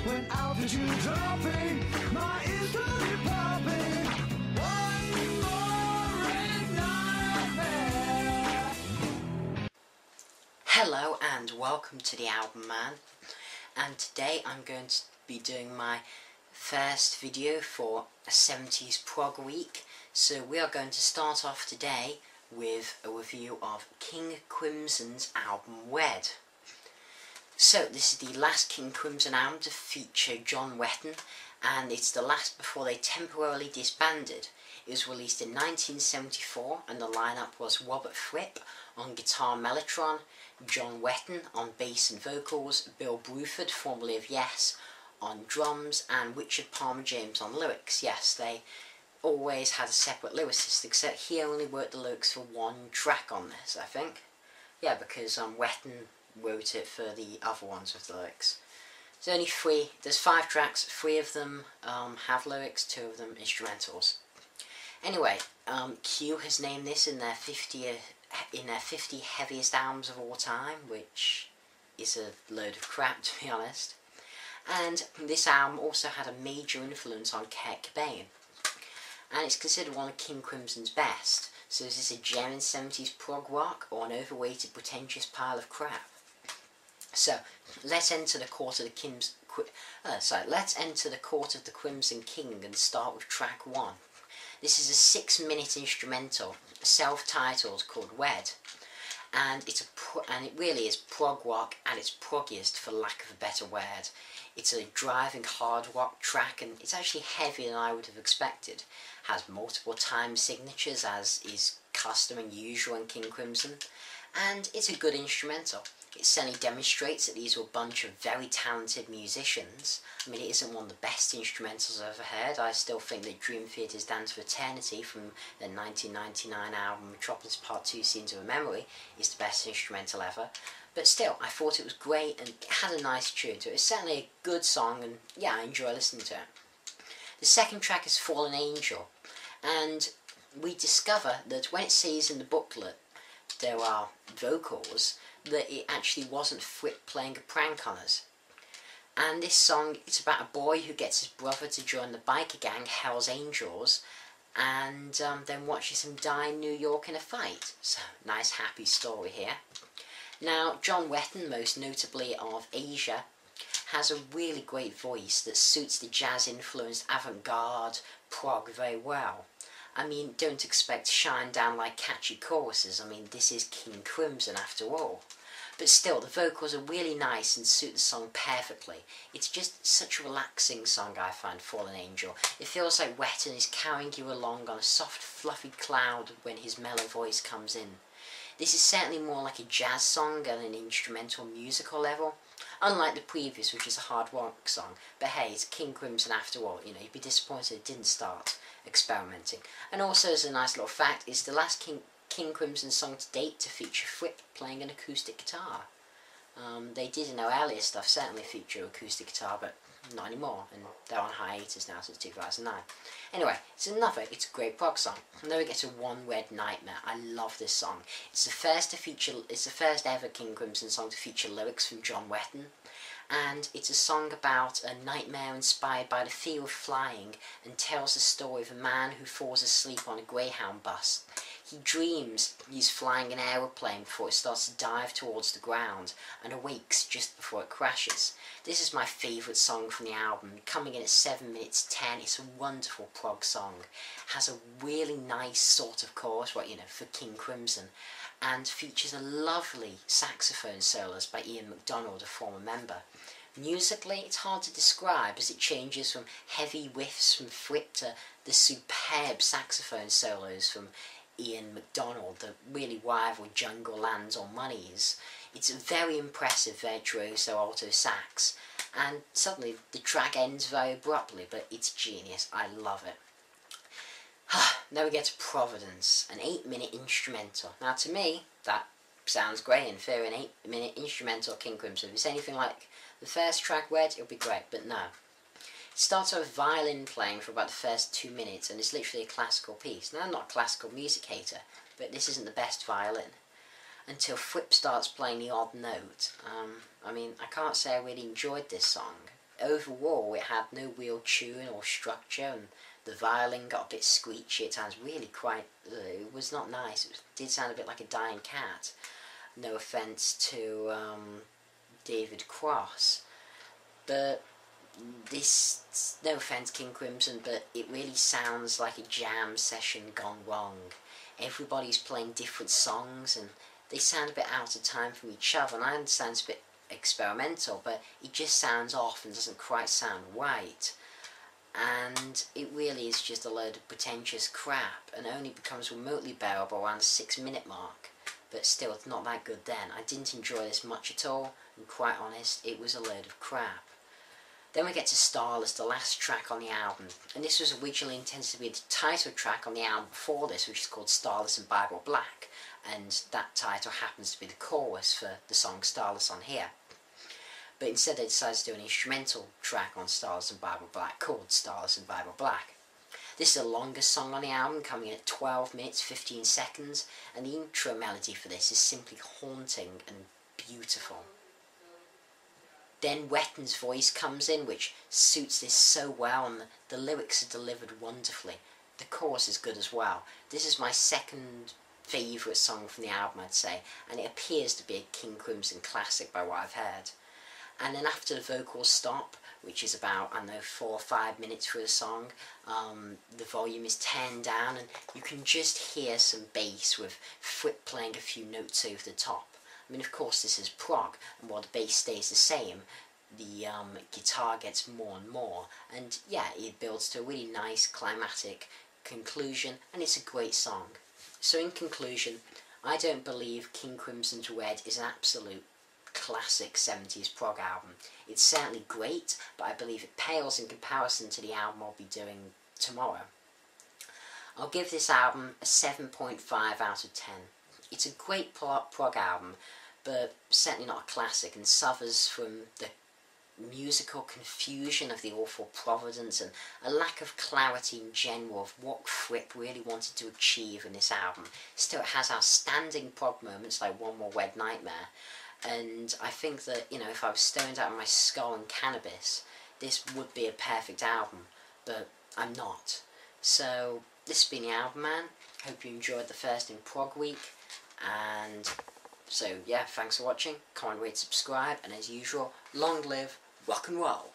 when altitude dropping, my ears slowly popping. One more red nightmare. Hello and welcome to the Album Man, and today I'm going to be doing my first video for a 70s prog week. So we are going to start off today with a review of King Crimson's album Wed. So this is the last King Crimson album to feature John Wetton, and it's the last before they temporarily disbanded. It was released in 1974 and the lineup was Robert Fripp on guitar mellotron, John Wetton on bass and vocals, Bill Bruford, formerly of Yes, on drums, and Richard Palmer James on lyrics. Yes, they always had a separate lyricist, except he only wrote the lyrics for one track on this, I think. Yeah, because Wetton wrote it for the other ones with the lyrics. There's only three, there's 5 tracks, 3 of them have lyrics, 2 of them instrumentals. Anyway, Q has named this in their 50 heaviest albums of all time, which is a load of crap, to be honest. And this album also had a major influence on Kurt Cobain, and it's considered one of King Crimson's best. So is this a gem in 70s prog rock, or an overweighted pretentious pile of crap? So let's enter the court of the Crimson King and start with track 1. This is a 6-minute instrumental, self-titled, called Wed, and it really is prog rock at its proggiest, for lack of a better word. It's a driving hard rock track, and it's actually heavier than I would have expected. Has multiple time signatures, as is custom and usual in King Crimson, and it's a good instrumental. It certainly demonstrates that these were a bunch of very talented musicians. I mean, it isn't one of the best instrumentals I've ever heard. I still think that Dream Theater's Dance for Eternity from their 1999 album Metropolis Part 2 Scenes of a Memory is the best instrumental ever. But still, I thought it was great and it had a nice tune to it. It's certainly a good song, and yeah, I enjoy listening to it. The second track is Fallen Angel, and we discover that when it says in the booklet there are vocals, that it actually wasn't Fripp playing a prank on us. And this song, it's about a boy who gets his brother to join the biker gang Hell's Angels, and then watches him die in New York in a fight. So, nice happy story here. Now, John Wetton, most notably of Asia, has a really great voice that suits the jazz-influenced avant-garde prog very well. I mean, don't expect to shine down like catchy choruses. I mean, this is King Crimson after all. But still, the vocals are really nice and suit the song perfectly. It's just such a relaxing song, I find, Fallen Angel. It feels like Wetton is carrying you along on a soft, fluffy cloud when his mellow voice comes in. This is certainly more like a jazz song at an instrumental musical level, unlike the previous, which is a hard rock song. But hey, it's King Crimson after all, you know, you'd be disappointed it didn't start experimenting. And also, as a nice little fact, it's the last King Crimson song to date to feature Fripp playing an acoustic guitar. They did in their earlier stuff certainly feature acoustic guitar, but not anymore, and they're on hiatus now since 2009. Anyway, it's a great prog song. And then we get to One Red Nightmare. I love this song. It's the first ever King Crimson song to feature lyrics from John Wetton, and it's a song about a nightmare inspired by the fear of flying, and tells the story of a man who falls asleep on a Greyhound bus. He dreams he's flying an aeroplane before it starts to dive towards the ground, and awakes just before it crashes. This is my favourite song from the album, coming in at 7 minutes 10. It's a wonderful prog song. It has a really nice sort of chorus, right, you know, for King Crimson, and features a lovely saxophone solos by Ian MacDonald, a former member. Musically, it's hard to describe, as it changes from heavy riffs from Fripp to the superb saxophone solos from Ian MacDonald that really rival Jungle Land's or Money's. It's a very impressive virtuoso alto sax, and suddenly the track ends very abruptly, but it's genius. I love it. Now we get to Providence, an 8-minute instrumental. Now to me, that sounds great. In theory, an 8-minute instrumental King Crimson. If it's anything like the first track Wed, it'll be great, but no. It starts with violin playing for about the first 2 minutes, and it's literally a classical piece. Now, I'm not a classical music hater, but this isn't the best violin. Until Fripp starts playing the odd note. I mean, I can't say I really enjoyed this song. overall it had no real tune or structure, and the violin got a bit screechy. It sounds really quite, it was not nice. It did sound a bit like a dying cat. No offence to David Cross, but this, no offence King Crimson, but it really sounds like a jam session gone wrong. Everybody's playing different songs and they sound a bit out of time from each other, and I understand it's a bit experimental, but it just sounds off and doesn't quite sound right. And it really is just a load of pretentious crap, and only becomes remotely bearable around the 6-minute mark. But still, it's not that good then. I didn't enjoy this much at all, and quite honest, it was a load of crap. Then we get to Starless, the last track on the album, and this was originally intended to be the title track on the album before this, which is called Starless and Bible Black, and that title happens to be the chorus for the song Starless on here. But instead they decided to do an instrumental track on Starless and Bible Black called Starless and Bible Black. This is the longest song on the album, coming in at 12 minutes 15 seconds, and the intro melody for this is simply haunting and beautiful. Then Wetton's voice comes in, which suits this so well, and the lyrics are delivered wonderfully. The chorus is good as well. This is my second favourite song from the album, I'd say, and it appears to be a King Crimson classic by what I've heard. And then after the vocals stop, which is about, I don't know, 4 or 5 minutes through the song, the volume is turned down and you can just hear some bass with Fripp playing a few notes over the top. I mean, of course this is prog, and while the bass stays the same, the guitar gets more and more, and yeah, it builds to a really nice climatic conclusion, and it's a great song. So in conclusion, I don't believe King Crimson's Red is an absolute classic 70s prog album. It's certainly great, but I believe it pales in comparison to the album I'll be doing tomorrow. I'll give this album a 7.5 out of 10. It's a great prog album, but certainly not a classic, and suffers from the musical confusion of the Awful Providence and a lack of clarity in general of what Fripp really wanted to achieve in this album. Still, it has outstanding prog moments like One More Wed Nightmare, and I think that, you know, if I was stoned out of my skull and cannabis, this would be a perfect album, but I'm not. So, this has been the Album Man. Hope you enjoyed the first in Prog Week, and so yeah, thanks for watching. Comment, rate, subscribe, and as usual, long live rock and roll.